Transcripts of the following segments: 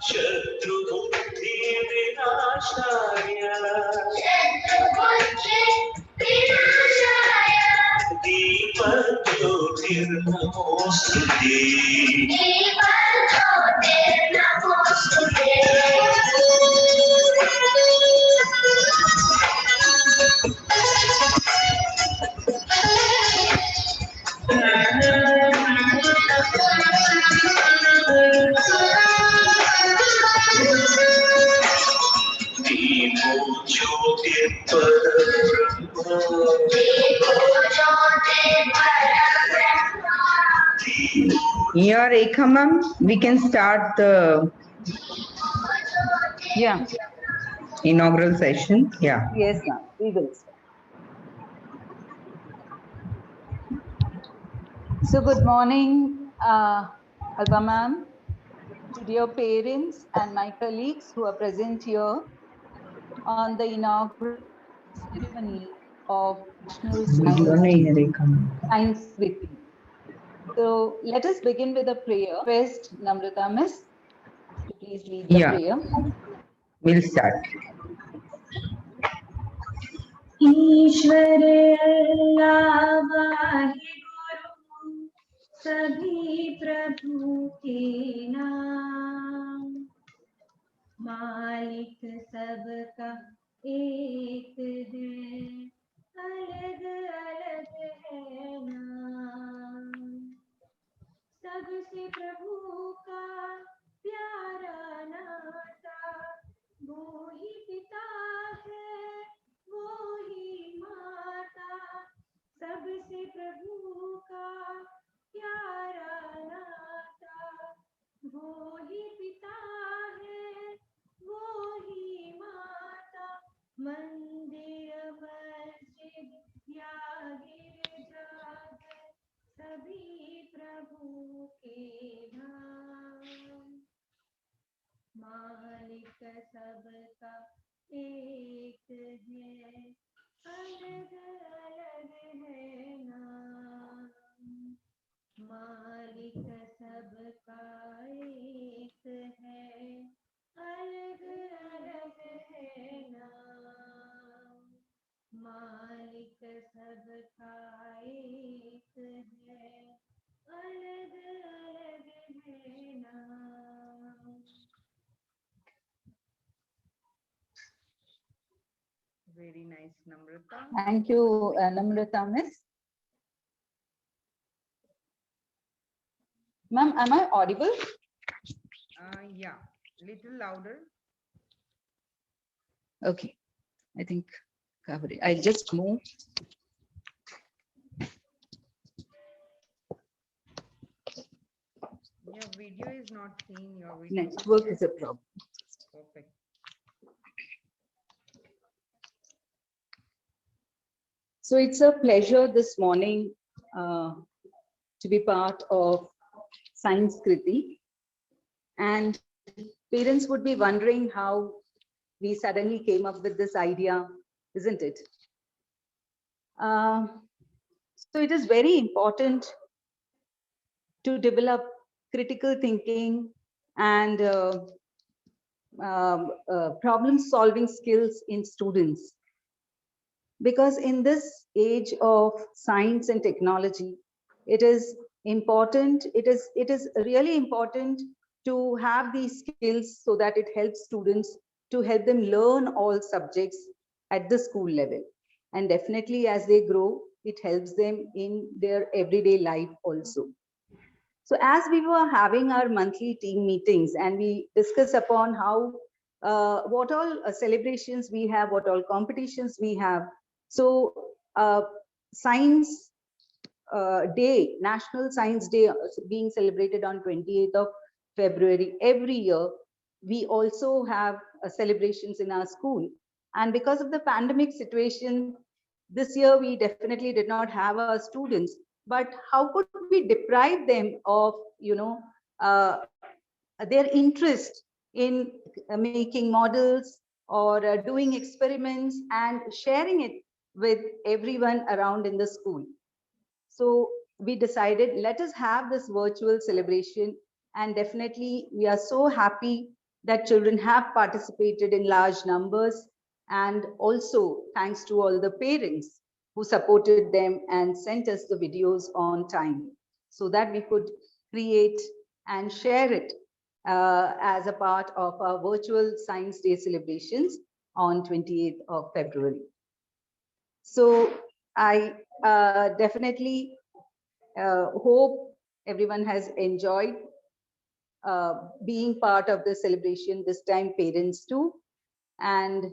शत्रुबुद्धि विनाशाय दीपज्योतिर्नमोस्तुते दीपो ज्योतिर्ब्रह्म। Yeah, Rekha ma'am, we can start the inaugural session. Yeah. Yes, ma'am. We will start. So, good morning, Alba ma'am, to dear parents and my colleagues who are present here on the inaugural ceremony of National Science Week. So, let us begin with a prayer. First, Namrata Miss, to please lead the prayer. We'll start. ईश्वर अल्लाह वाहिगुरु सभी प्रभु के नाम, मालिक सबका एक है, अलग अलग है नाम। सबसे प्रभु का प्यारा नाता, वो ही पिता है वो ही माता। सबसे प्रभु का प्यारा नाता, वो ही पिता है वो ही माता। मंदिर मस्जिद या गिरजाघर, सभी प्रभु के नाम। मालिक सबका एक है, अलग अलग है नाम। मालिक सबका एक है, अलग अलग है नाम। मालिक सबका एक है, अलग अलग है नाम। Very nice, Namrata. Thank you, Namrata Miss. Ma'am, am I audible? Yeah, little louder. Okay, I think cover it. I'll just move. Your video is not seen. Your video. Network is a problem. Perfect. So it's a pleasure this morning to be part of Science Kriti. And parents would be wondering how we suddenly came up with this idea, isn't it? So it is very important to develop critical thinking and problem-solving skills in students. Because in this age of science and technology, it is important, it is really important to have these skills so that it helps students, to help them learn all subjects at the school level. And definitely as they grow, it helps them in their everyday life also. So as we were having our monthly team meetings and we discuss upon how, what all celebrations we have, what all competitions we have. So Science Day, National Science Day being celebrated on 28th of February every year, we also have celebrations in our school. And because of the pandemic situation, this year we definitely did not have our students, but how could we deprive them of, you know, their interest in making models or doing experiments and sharing it with everyone around in the school. So we decided, let us have this virtual celebration, and definitely we are so happy that children have participated in large numbers, and also thanks to all the parents who supported them and sent us the videos on time so that we could create and share it as a part of our virtual Science Day celebrations on 28th of February. So I definitely hope everyone has enjoyed being part of the celebration this time, parents too. And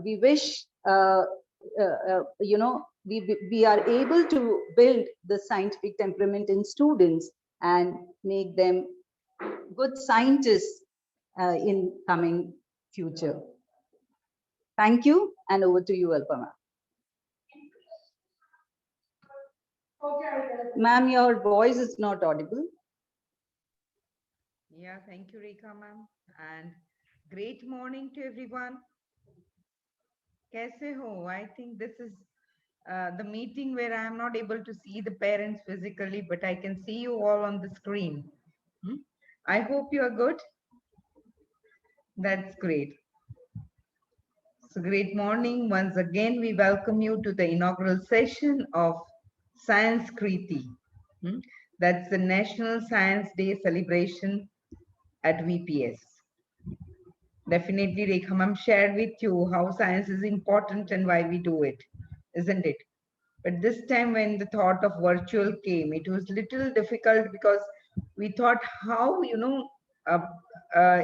we wish, we are able to build the scientific temperament in students and make them good scientists in coming future. Thank you, and over to you, Alpama. Ma'am, your voice is not audible. Yeah, thank you, Rekha ma'am. And great morning to everyone. Kaise ho? I think this is the meeting where I am not able to see the parents physically, but I can see you all on the screen. I hope you are good. That's great. So great morning. Once again, we welcome you to the inaugural session of Science Kriti. That's the National Science Day celebration at VPS. Definitely, Rekha ma'am shared with you how science is important and why we do it, isn't it? But this time when the thought of virtual came, it was little difficult because we thought how,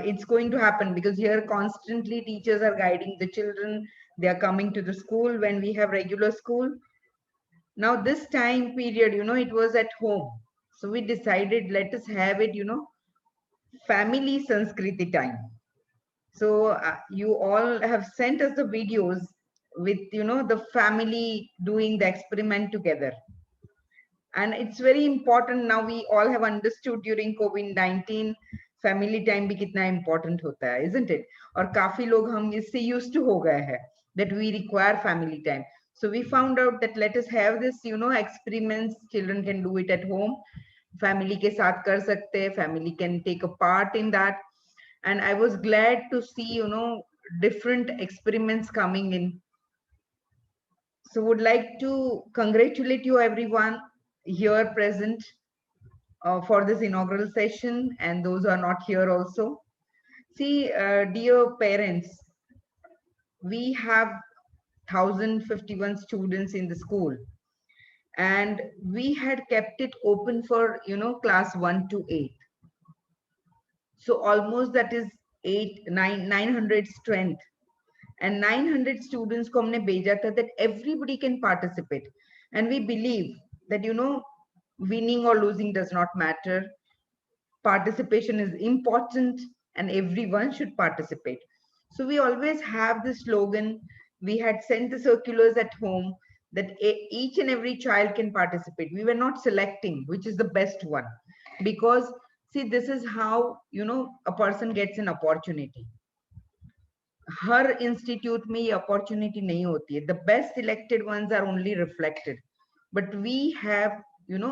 it's going to happen, because here constantly teachers are guiding the children. They are coming to the school when we have regular school. Now this time period, it was at home. So we decided, let us have it, family Sanskriti time. So you all have sent us the videos with, the family doing the experiment together. And it's very important. Now we all have understood during COVID-19 family time bhi kitna important hota hai, isn't it? Or काफी लोग हम इससे used to हो गए हैं that we require family time. So we found out that let us have this, experiments. Children can do it at home. Family के साथ कर सकते हैं. Family can take a part in that. And I was glad to see, different experiments coming in. So would like to congratulate you everyone here present for this inaugural session, and those who are not here also. See, dear parents, we have 1051 students in the school, and we had kept it open for, class 1 to 8. So almost that is 900 strength, and 900 students ko humne bheja tha that everybody can participate. And we believe that, winning or losing does not matter. Participation is important and everyone should participate. So we always have this slogan. We had sent the circulars at home that each and every child can participate. We were not selecting which is the best one, because see, this is how, a person gets an opportunity. Her institute में ये opportunity नहीं होती है. The best selected ones are only reflected, but we have,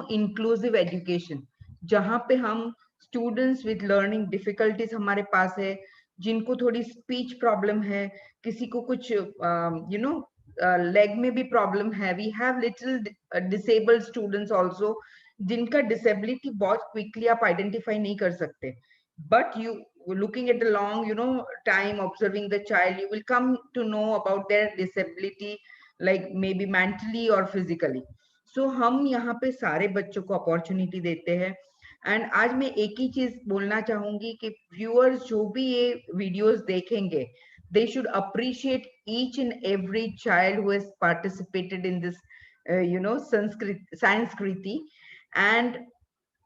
inclusive education, जहाँ पे हम students with learning difficulties हमारे पास है, जिनको थोड़ी speech problem है, किसी को कुछ leg में भी problem है. We have little disabled students also, जिनका disability बहुत quickly आप identify नहीं कर सकते. But you looking at the long, time observing the child, you will come to know about their disability, like maybe mentally or physically. So हम यहाँ पे सारे बच्चों को opportunity देते हैं. And आज मैं एक ही चीज बोलना चाहूंगी कि viewers जो भी ये videos देखेंगे, they should appreciate each and every child who has participated in this, Science Kriti. And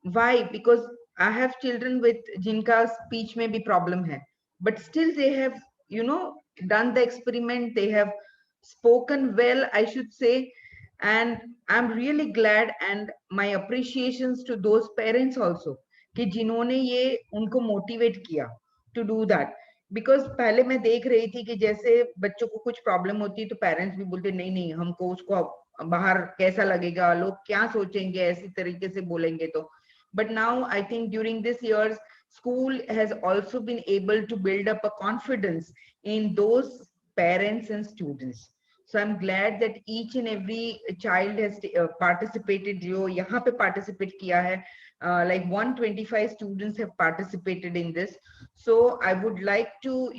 why? Because I have children with jinka speech may be problem hai, but still they have, done the experiment. They have spoken well, I should say. And I'm really glad, and my appreciations to those parents also कि जिन्होंने ये उनको motivate किया to do that. Because पहले मैं देख रही थी कि जैसे बच्चों को कुछ प्रॉब्लम होती है तो पेरेंट्स भी बोलते नहीं नहीं हमको उसको बाहर कैसा लगेगा, लोग क्या सोचेंगे, ऐसी तरीके से बोलेंगे तो. But now I think during this years, school has also been able to build up a confidence in those parents and students. So I'm glad that each and every child has participated. जो यहाँ पे participate किया है, like 125 students have participated in this. So I would like to,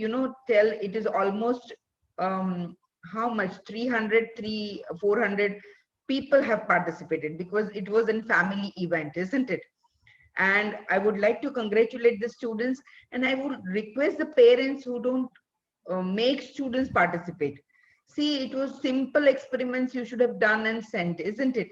tell it is almost how much 300, 400 people have participated because it was a family event, isn't it? And I would like to congratulate the students, and I would request the parents who don't make students participate. See, it was simple experiments you should have done and sent, isn't it?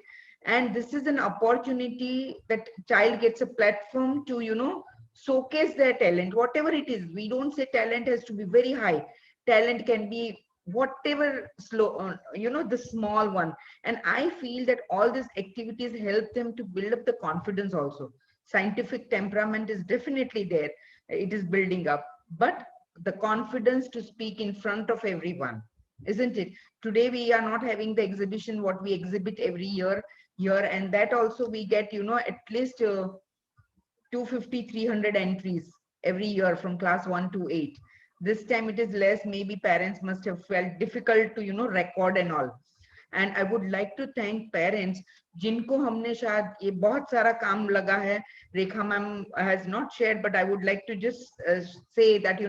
And this is an opportunity that child gets a platform to, showcase their talent, whatever it is. We don't say talent has to be very high. Talent can be whatever slow, the small one. And I feel that all these activities help them to build up the confidence also. Scientific temperament is definitely there. It is building up, but the confidence to speak in front of everyone, isn't it? Today we are not having the exhibition what we exhibit every year here, and that also we get, at least 250, 300 entries every year from class 1 to 8. This time it is less. Maybe parents must have felt difficult to, record and all. And I would like to thank parents जिनको हमने शायद ये बहुत सारा काम लगा है. रेखा ma'am has not shared, but I would like to just say that,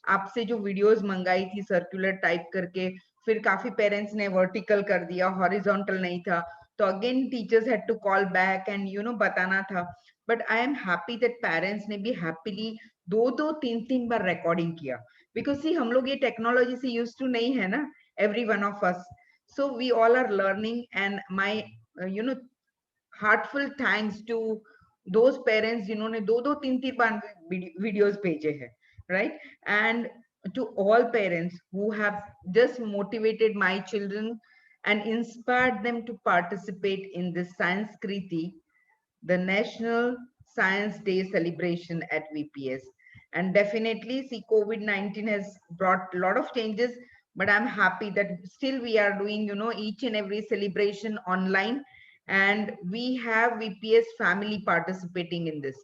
आपसे जो videos मंगाई थी circular type करके, फिर काफी parents ने vertical कर दिया, horizontal नहीं था, तो again teachers had to call back and, बताना था. But I am happy that parents ने भी happily 2-3 बार recording किया. Because see, हम लोग ये technology से used to नहीं है ना, every one of us. So we all are learning, and my heartfelt thanks to those parents जिन्होंने 2-3 बार videos भेजे हैं, right? And to all parents who have just motivated my children and inspired them to participate in this Science Kriti, the National Science Day celebration at VPS. And definitely, see, COVID-19 has brought a lot of changes, but I'm happy that still we are doing, each and every celebration online, and we have VPS family participating in this.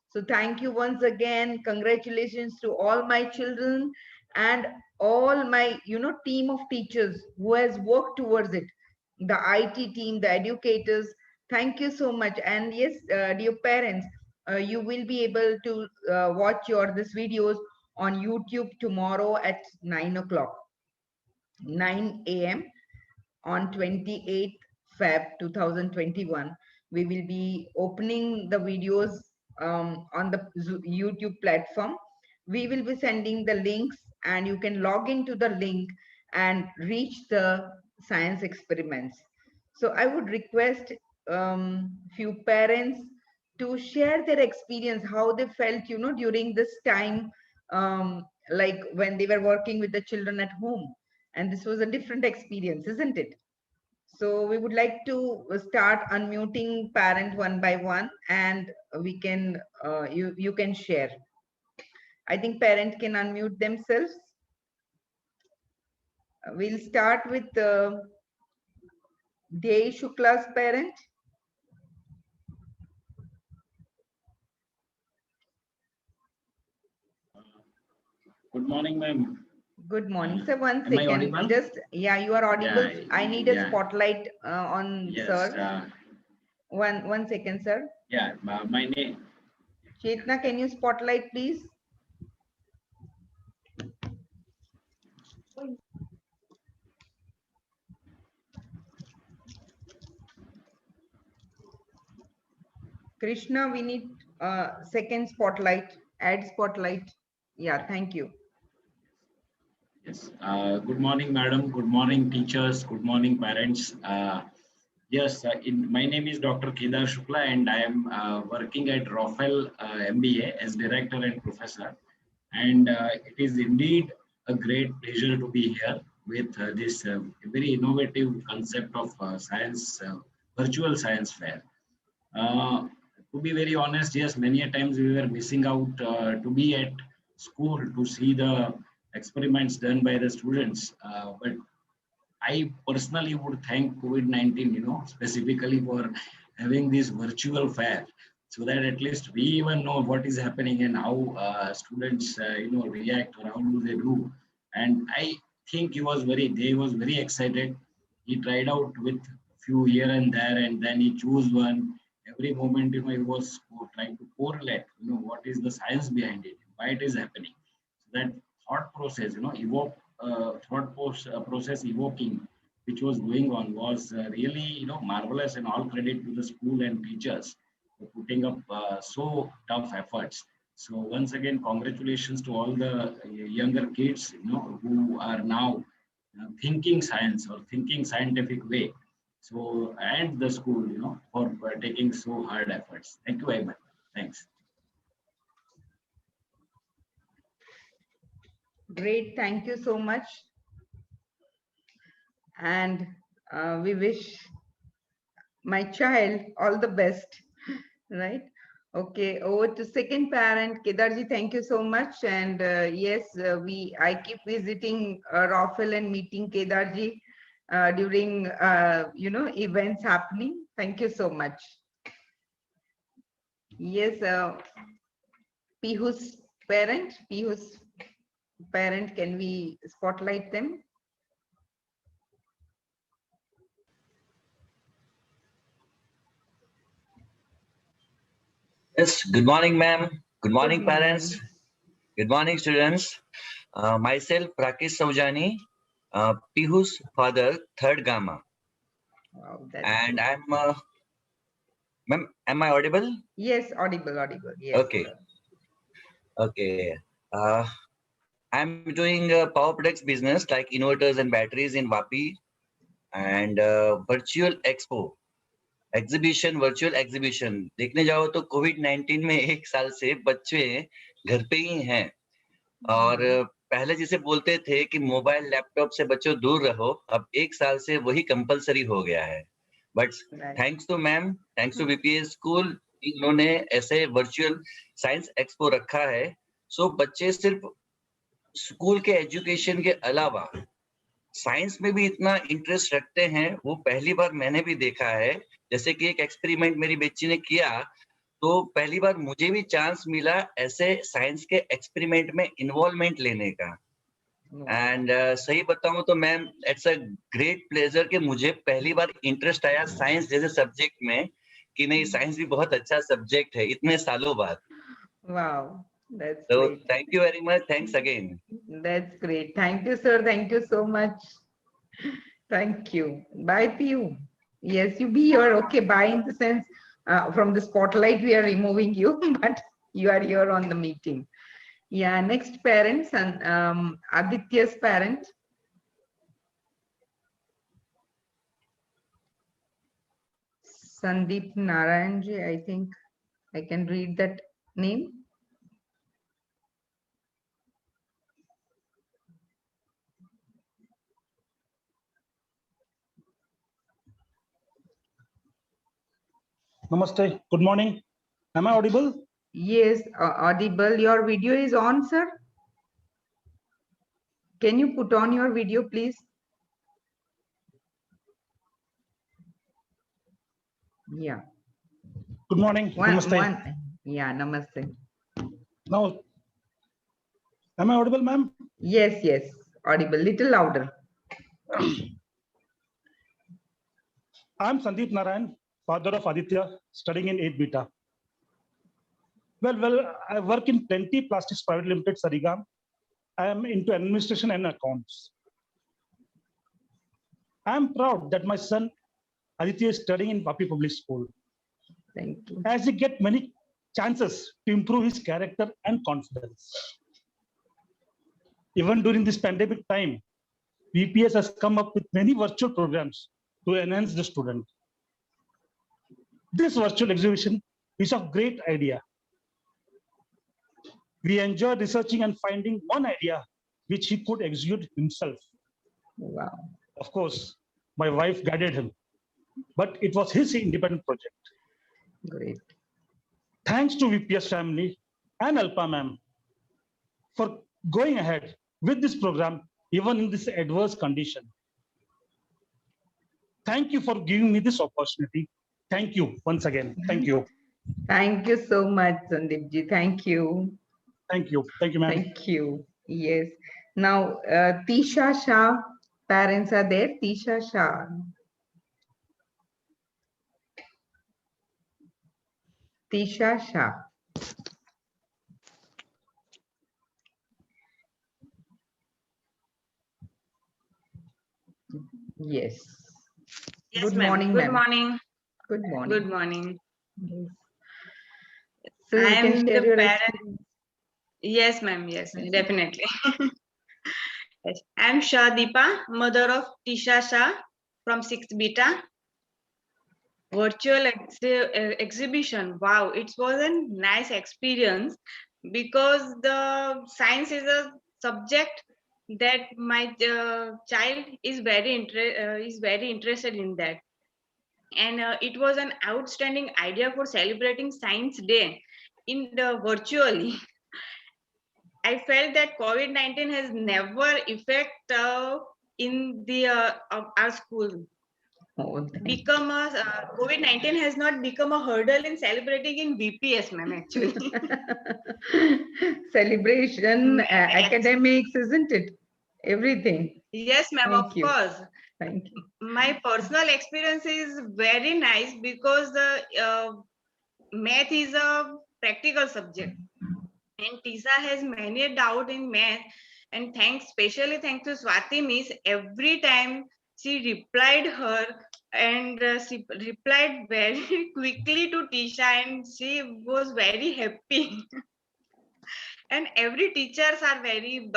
So thank you once again. Congratulations to all my children and all my, team of teachers who has worked towards it. The IT team, the educators, thank you so much. And yes, dear parents, you will be able to watch this videos on YouTube tomorrow at 9 o'clock. 9 a.m. on 28th Feb 2021. We will be opening the videos on the YouTube platform. We will be sending the links, and you can log into the link and reach the science experiments. So I would request few parents to share their experience, how they felt, during this time, like when they were working with the children at home. And this was a different experience, isn't it? So we would like to start unmuting parent one by one, and we can you can share. I think parent can unmute themselves. We'll start with Dhey Shukla's parent. Good morning, ma'am. Good morning, sir. One Am I second. audible? Just, yeah, you are audible. Yeah, I need a yeah. spotlight on Yes. sir. One second, sir. Yeah, my name. Chetna, can you spotlight, please? Krishna, we need second spotlight. Add spotlight. Yeah, thank you. Yes. Good morning, madam. Good morning, teachers. Good morning, parents. Yes, my name is Dr. Kedar Shukla, and I am working at Rafael MBA as director and professor. And it is indeed a great pleasure to be here with this very innovative concept of science, virtual science fair. To be very honest, yes, many a times we were missing out to be at school to see the experiments done by the students. But I personally would thank COVID-19, specifically for having this virtual fair, so that at least we even know what is happening and how students, react, or how do they do. And I think they was very excited. He tried out with few here and there, and then he chose one. Every moment, he was trying to correlate, what is the science behind it, why it is happening. So that thought process, process evoking, which was going on, was really, marvelous, and all credit to the school and teachers for putting up so tough efforts. So once again, congratulations to all the younger kids, who are now thinking science or thinking scientific way. So, and the school, for taking so hard efforts. Thank you very much. Thanks. Great, thank you so much. And we wish my child all the best, right? Okay, over to second parent, Kedarji, thank you so much. And yes, I keep visiting Rafael and meeting Kedarji during, events happening. Thank you so much. Yes, Pihu's parent, can we spotlight them? Yes, good morning, ma'am. Good morning, parents. Good morning, students. Myself, Rakesh Saujani, Pihu's father, third Gamma. Wow, and I'm, ma'am, am I audible? Yes, audible, yes. Okay. Okay. I'm doing power products business like inverters and batteries in Vapi, and virtual expo. Virtual exhibition देखने जाओ तो कोविड-19 में 1 साल से बच्चे घर पे ही हैं, और पहले जिसे बोलते थे कि मोबाइल लैपटॉप से बच्चों दूर रहो, अब 1 साल से वही कंपलसरी हो गया है. But thanks to ma'am, thanks to BPS school, इन्होंने ऐसे वर्चुअल साइंस एक्सपो रखा है. सो बच्चे सिर्फ स्कूल के एजुकेशन के अलावा साइंस में भी इतना इंटरेस्ट रखते हैं, वो पहली बार मैंने भी देखा है. जैसे कि एक एक्सपेरिमेंट मेरी बच्ची ने किया, तो पहली बार मुझे भी चांस मिला ऐसे साइंस के एक्सपेरिमेंट में इन्वॉल्वमेंट लेने का. एंड सही बताऊं तो ma'am, it's a great pleasure कि मुझे पहली बार इंटरेस्ट आया साइंस जैसे सब्जेक्ट में, कि नहीं साइंस भी बहुत अच्छा सब्जेक्ट है इतने सालों बाद. Wow, that's so great. Thank you very much. Thanks again. That's great. Thank you, sir. Thank you so much. Thank you. Bye, Piyu. Yes, you be here. Okay, bye in the sense from the spotlight we are removing you, but you are here on the meeting. Yeah, next parents, and Aditya's parent. Sandeep Narayanji, I think I can read that name. Namaste. Good morning. Am I audible? Yes, audible. Your video is on, sir. Can you put on your video, please? Yeah. Good morning. Namaste. Yeah, namaste. Now, am I audible, ma'am? Yes, yes, audible. Little louder. I'm Sandeep Narayan, father of Aditya, studying in 8 Beta. Well, I work in Plenty Plastics Private Limited, Sarigam. I am into administration and accounts. I am proud that my son Aditya is studying in Vapi Public School. Thank you. As he gets many chances to improve his character and confidence. Even during this pandemic time, VPS has come up with many virtual programs to enhance the student. This virtual exhibition is a great idea. We enjoy researching and finding one idea which he could execute himself. Wow. Of course, my wife guided him, but it was his independent project. Great. Thanks to VPS family and Alpa ma'am for going ahead with this program, even in this adverse condition. Thank you for giving me this opportunity. Thank you once again. Thank you. Thank you so much, Sandeepji. Thank you. Thank you. Thank you, ma'am. Thank you. Yes. Now, Tisha Shah, parents are there. Tisha Shah. Tisha Shah. Yes. Yes, Good ma'am. morning, Good ma'am. morning. Good morning. Good morning. Yes. So you can I'm share the your parent. experience. Yes, ma'am. Yes, Yes. definitely. Yes. I'm Shah Deepa, mother of Tisha Shah from 6th Beta. Virtual exhibition. Wow, it was a nice experience because the science is a subject that my child is very interested in that, and it was an outstanding idea for celebrating Science Day in the virtually. I felt that COVID-19 has never effect in the of our school. Oh, Become a COVID-19 has not become a hurdle in celebrating in VPS, ma'am. Actually, celebration, academics, isn't it? Everything. yes, ma'am. Thank Of you. course, Thank you. my personal experience is very nice because the math is a practical subject. And Tisa has many a doubt in math. And especially thanks to Swati Miss, every time she replied her and she replied very quickly to Tisha, and she was very happy. And every teachers are very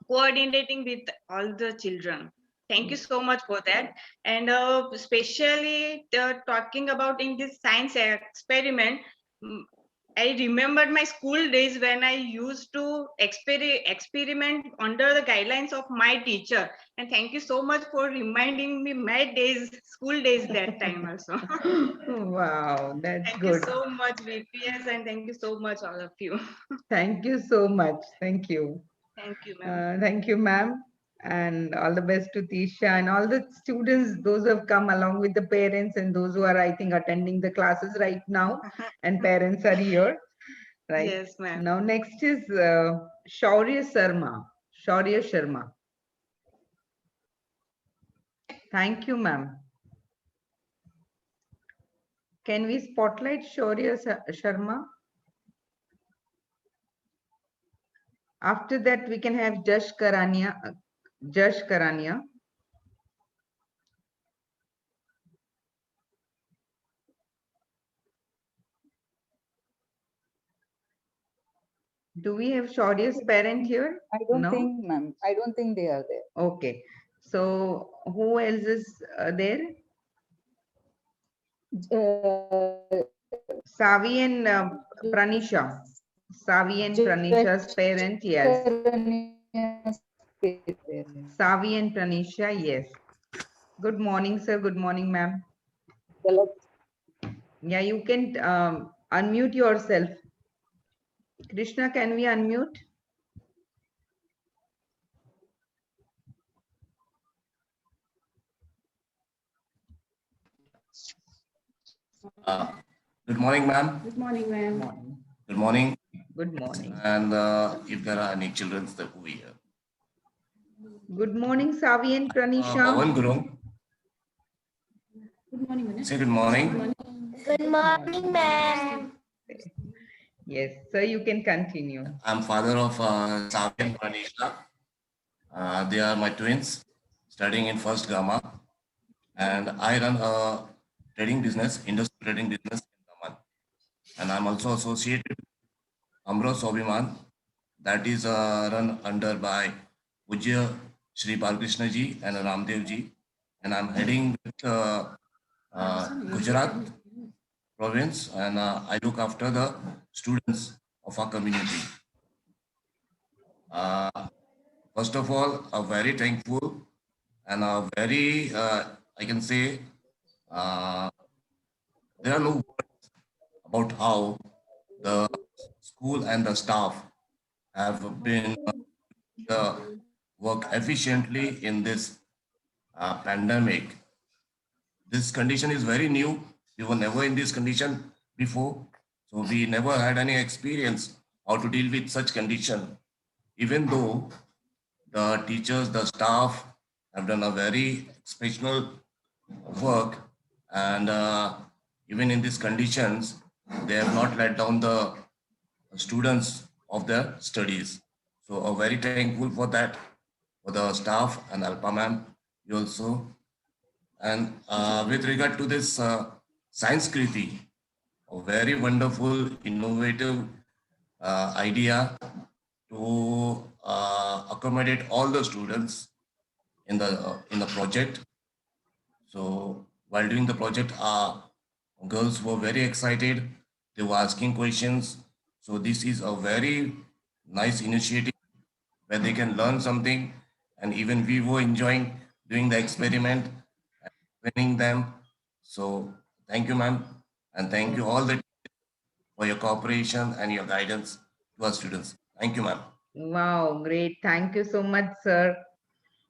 coordinating with all the children. Thank you so much for that. And especially talking about in this science experiment, mm, I remembered my school days when I used to experiment under the guidelines of my teacher. And thank you so much for reminding me my days, school days that time also. Wow, that's Thank you good. so much, VPS, and thank you so much, all of you. Thank you so much. Thank you. Thank you, ma'am. Thank you, ma'am. And all the best to Tisha and all the students, those who have come along with the parents and those who are, I think, attending the classes right now, and parents are here. Right. Yes, ma'am. Now, next is Shaurya Sharma. Shaurya Sharma. Thank you, ma'am. Can we spotlight Shaurya Sharma? After that, we can have Jash Karania. Jash Karania. Do we have Shaurya's parent here? I don't No? think, ma'am. I don't think they are there. Okay. So who else is there? Savi and Pranisha. Savi and Pranisha's parent, yes. Savi and Pranisha, yes. Good morning, sir. Good morning, ma'am. Yeah, you can unmute yourself. Krishna, can we unmute? Good morning, ma'am. Good morning, ma'am. Good morning. Good morning. And if there are any children that we here. Good morning, Savi and Pranisha. Pawan Gurung. Good morning, Say good morning. Good morning, ma'am. Yes, sir, you can continue. I'm father of Savi and Pranisha. They are my twins studying in first Gamma. And I run a trading business, industrial trading business in Daman. And I'm also associated with Amro Sobiman, that is run under by Pujya Shri Balkrishna ji and Ramdev ji. And I'm heading with Gujarat province, and I look after the students of our community. First of all, very thankful and very, I can say, there are no words about how the school and the staff have been work efficiently in this pandemic. This condition is very new. We were never in this condition before. So we never had any experience how to deal with such condition. Even though the teachers, the staff have done a very exceptional work, and even in these conditions, they have not let down the students of their studies. So very thankful for that, for the staff and Alpa ma'am, you also. And with regard to this Science Kriti, a very wonderful, innovative idea to accommodate all the students in the project. So while doing the project, girls were very excited. They were asking questions. So this is a very nice initiative where they can learn something, and even we were enjoying doing the experiment and winning them. So thank you, ma'am, and thank you all for your cooperation and your guidance to our students. Thank you, ma'am. Wow, great. Thank you so much, sir.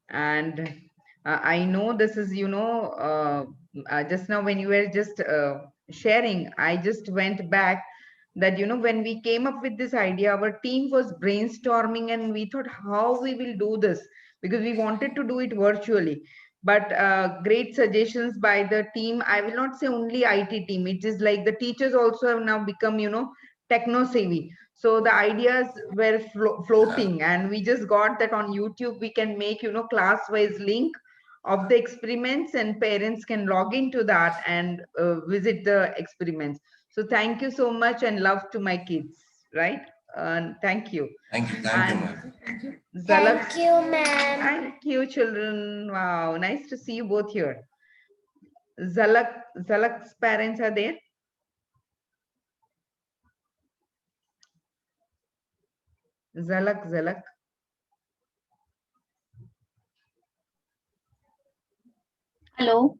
And I know this is, just now when you were just sharing, I just went back that, when we came up with this idea, our team was brainstorming and we thought how we will do this because we wanted to do it virtually. But great suggestions by the team. I will not say only IT team. It is like the teachers also have now become, techno savvy. So the ideas were floating, and we just got that on YouTube. We can make, class wise link of the experiments, and parents can log into that and visit the experiments. So thank you so much, and love to my kids, right? Thank you. Thank you, ma'am. Zalak, Thank you, ma'am. thank you, children. Wow, nice to see you both here. Zalak's parents are there. Zalak. Hello.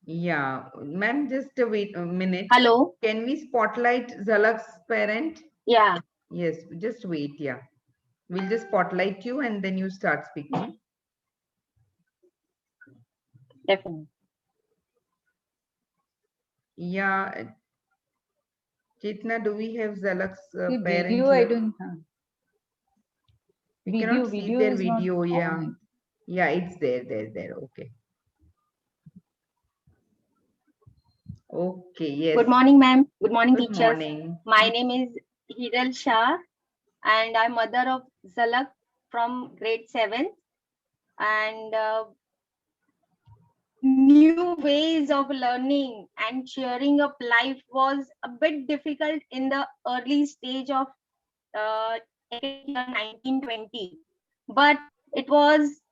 Yeah, ma'am, just wait a minute. Hello. Can we spotlight Zalak's parent? Yeah. Yes, just wait. Yeah, we'll just spotlight you and then you start speaking. Definitely. Yeah, Chitna, do we have Zalak's parent video here? I don't have. We cannot see their is not video. Yeah, on. yeah, it's there. Okay. Okay, yes. Good morning, ma'am. Good morning, Good teachers. morning. My name is Hiral Shah, and I'm mother of Zalak from grade 7. And new ways of learning and cheering up life was a bit difficult in the early stage of 1920, but it was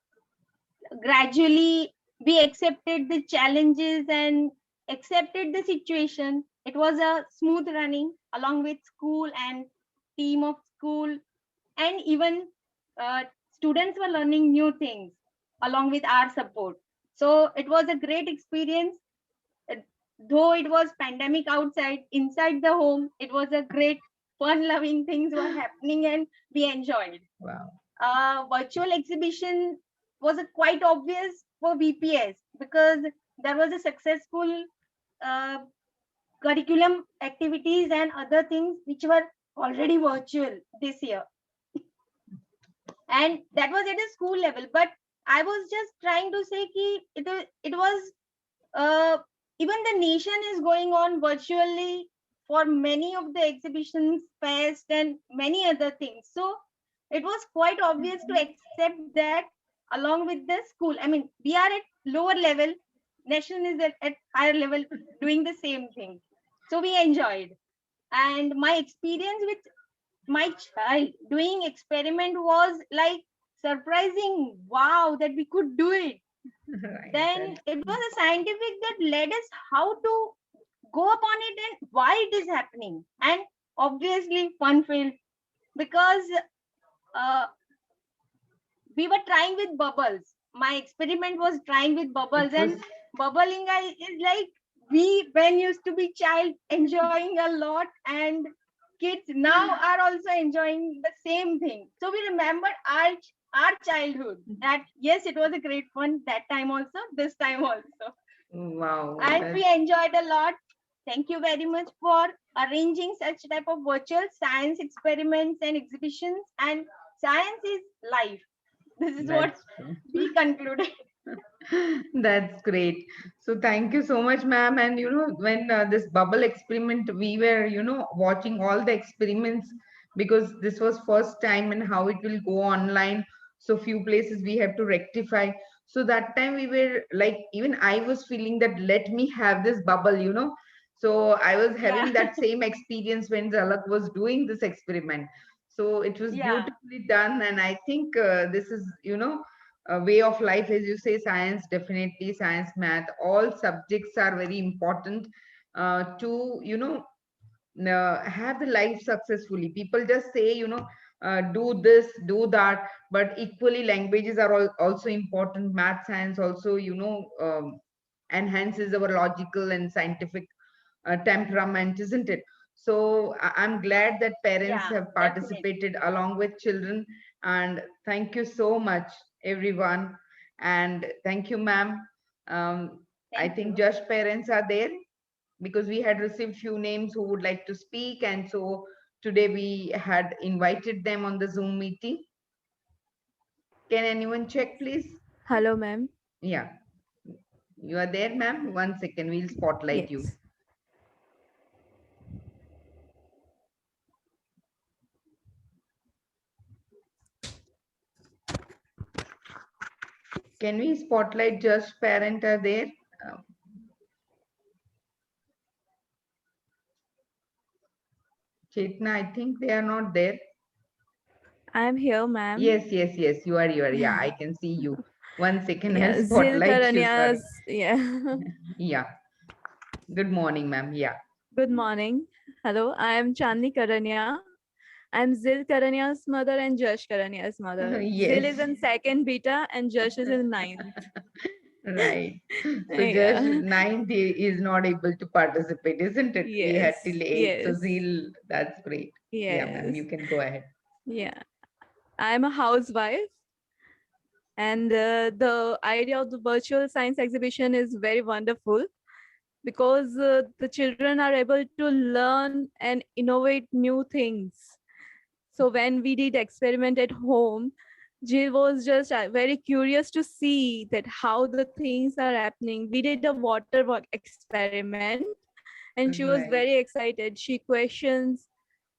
gradually we accepted the challenges and accepted the situation. It was a smooth running along with school and team of school, and even students were learning new things along with our support. So it was a great experience. Though it was pandemic outside, inside the home, it was a great fun loving things were happening and we enjoyed. Wow. Virtual exhibition was a quite obvious for VPS because there was a successful curriculum activities and other things which were already virtual this year. And that was at a school level, but I was just trying to say that it was even the nation is going on virtually for many of the exhibitions, fest, and many other things. So it was quite obvious to accept that along with the school. I mean, we are at lower level, nation is at higher level doing the same thing. So we enjoyed. And my experience with my child doing experiment was like surprising. Wow, that we could do it. Right, Then it was a scientific that led us how to go upon it and why it is happening. And obviously fun filled because we were trying with bubbles. My experiment was trying with bubbles, and bubbling is like we when used to be child enjoying a lot, and kids now are also enjoying the same thing. So we remember our childhood, that yes, it was a great fun that time also, this time also. Wow. And we enjoyed a lot. Thank you very much for arranging such type of virtual science experiments and exhibitions. And science is life. This is what That's true. we concluded. That's great. So thank you so much, ma'am. And you know, when this bubble experiment, we were, you know, watching all the experiments because this was first time and how it will go online. So few places we have to rectify. So that time we were like, even I was feeling that let me have this bubble, you know. So I was having Yeah. that same experience when Zalak was doing this experiment. So it was Yeah. beautifully done. And I think this is, you know, a way of life, as you say. Science, definitely science, math, all subjects are very important to, you know, have the life successfully. People just say, you know, do this, do that, but equally languages are also important. Math, science also, you know, enhances our logical and scientific temperament, isn't it? So I'm glad that parents Yeah, have definitely. participated along with children. And thank you so much, everyone. And thank you, ma'am. I Thank think you. just parents are there because we had received few names who would like to speak. And so today we had invited them on the Zoom meeting. Can anyone check, please? Hello, ma'am. Yeah, you are there, ma'am. 1 second, we'll spotlight you. Yes. Can we spotlight just parent are there? Um, Chetna, I think they are not there. I'm here, ma'am. Yes, you are. Yeah, I can see you. 1 second, I'll Yeah, Zil spotlight you. Sorry. Karanias. Yeah. Yeah. Good morning, ma'am. Yeah. Good morning. Hello, I am Chandni Karania. I'm Zil Karania's mother and Jash Karania's mother. Zil is Yes. in second beta and Jash is in ninth. Right. So just Yeah. 9th is not able to participate, isn't it? We had Yes. till 8th. So Yes. Zeal, that's great. Yeah, ma'am, Yes. you can go ahead. Yeah. I'm a housewife. And the idea of the virtual science exhibition is very wonderful because the children are able to learn and innovate new things. So when we did experiment at home, Jill was just very curious to see that how the things are happening. We did a water work experiment and she was Right. very excited. She questions,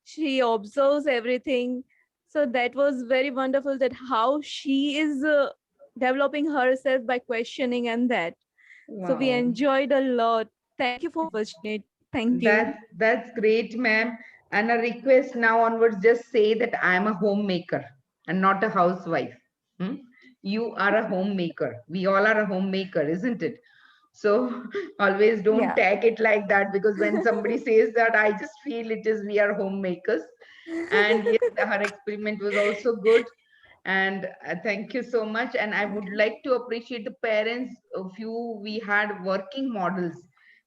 she observes everything. So that was very wonderful that how she is developing herself by questioning and that. So we Wow. enjoyed a lot. Thank you for the opportunity. Thank you. That's great, ma'am. And a request now onwards, just say that I am a homemaker and not a housewife. Hmm? You are a homemaker. We all are a homemaker, isn't it? So always don't Yeah. tag it like that, because when somebody says that, I just feel it is we are homemakers. And yes, her experiment was also good. And thank you so much. And I would like to appreciate the parents. A few we had working models,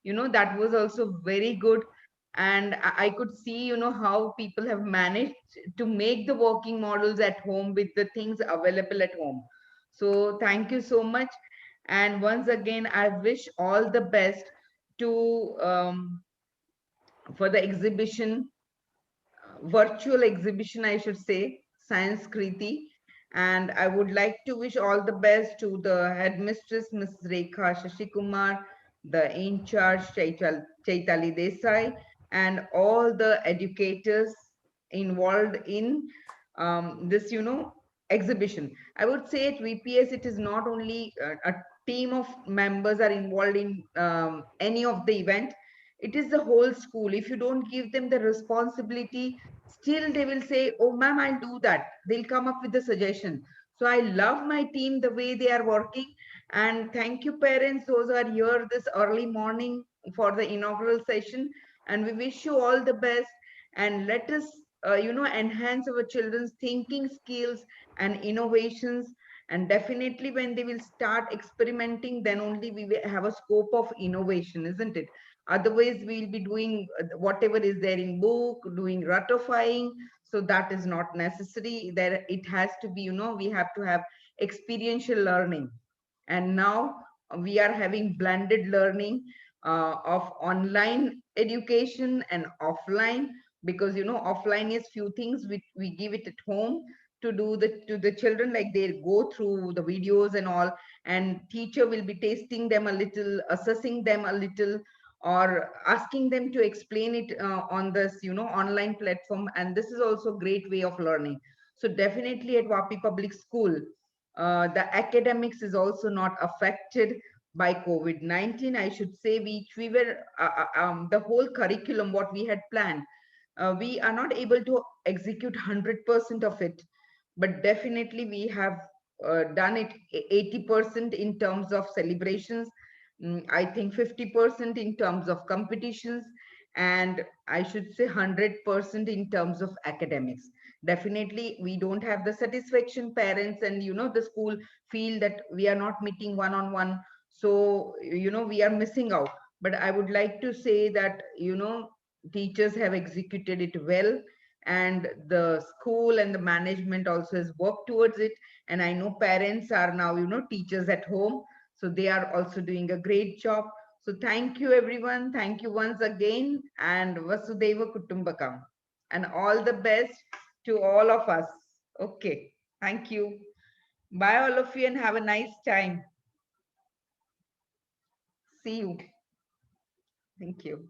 you know, that was also very good. And I could see, you know, how people have managed to make the working models at home with the things available at home. So thank you so much. And once again, I wish all the best to for the exhibition, virtual exhibition, I should say, Science Kriti. And I would like to wish all the best to the headmistress, Mrs. Rekha Shashikumar, the in charge, Chaitali Desai, and all the educators involved in this, you know, exhibition. I would say at VPS, it is not only a team of members are involved in any of the event. It is the whole school. If you don't give them the responsibility, still they will say, oh ma'am, I'll do that. They'll come up with a suggestion. So I love my team, the way they are working. And thank you, parents, those who are here this early morning for the inaugural session. And we wish you all the best. And let us you know, enhance our children's thinking skills and innovations. And definitely when they will start experimenting, then only we will have a scope of innovation, isn't it? Otherwise, we'll be doing whatever is there in book, doing ratifying. So that is not necessary. There it has to be, we have to have experiential learning. And now we are having blended learning of online education and offline, because offline is few things which we give it at home to do to the children, like they go through the videos and all, and teacher will be tasting them a little, assessing them a little, or asking them to explain it on this online platform. And this is also a great way of learning. So definitely at Vapi Public School, the academics is also not affected by COVID-19. I should say, we were the whole curriculum what we had planned, we are not able to execute 100% of it, but definitely we have done it 80% in terms of celebrations. I think 50% in terms of competitions, and I should say 100% in terms of academics. Definitely, we don't have the satisfaction, parents and the school feel that we are not meeting one-on-one. So, we are missing out. But I would like to say that, teachers have executed it well, and the school and the management also has worked towards it. And I know parents are now, teachers at home, so they are also doing a great job. So thank you everyone, thank you once again, and Vasudhaiva Kutumbakam, and all the best to all of us. Okay, thank you. Bye all of you, and have a nice time. See you. Thank you.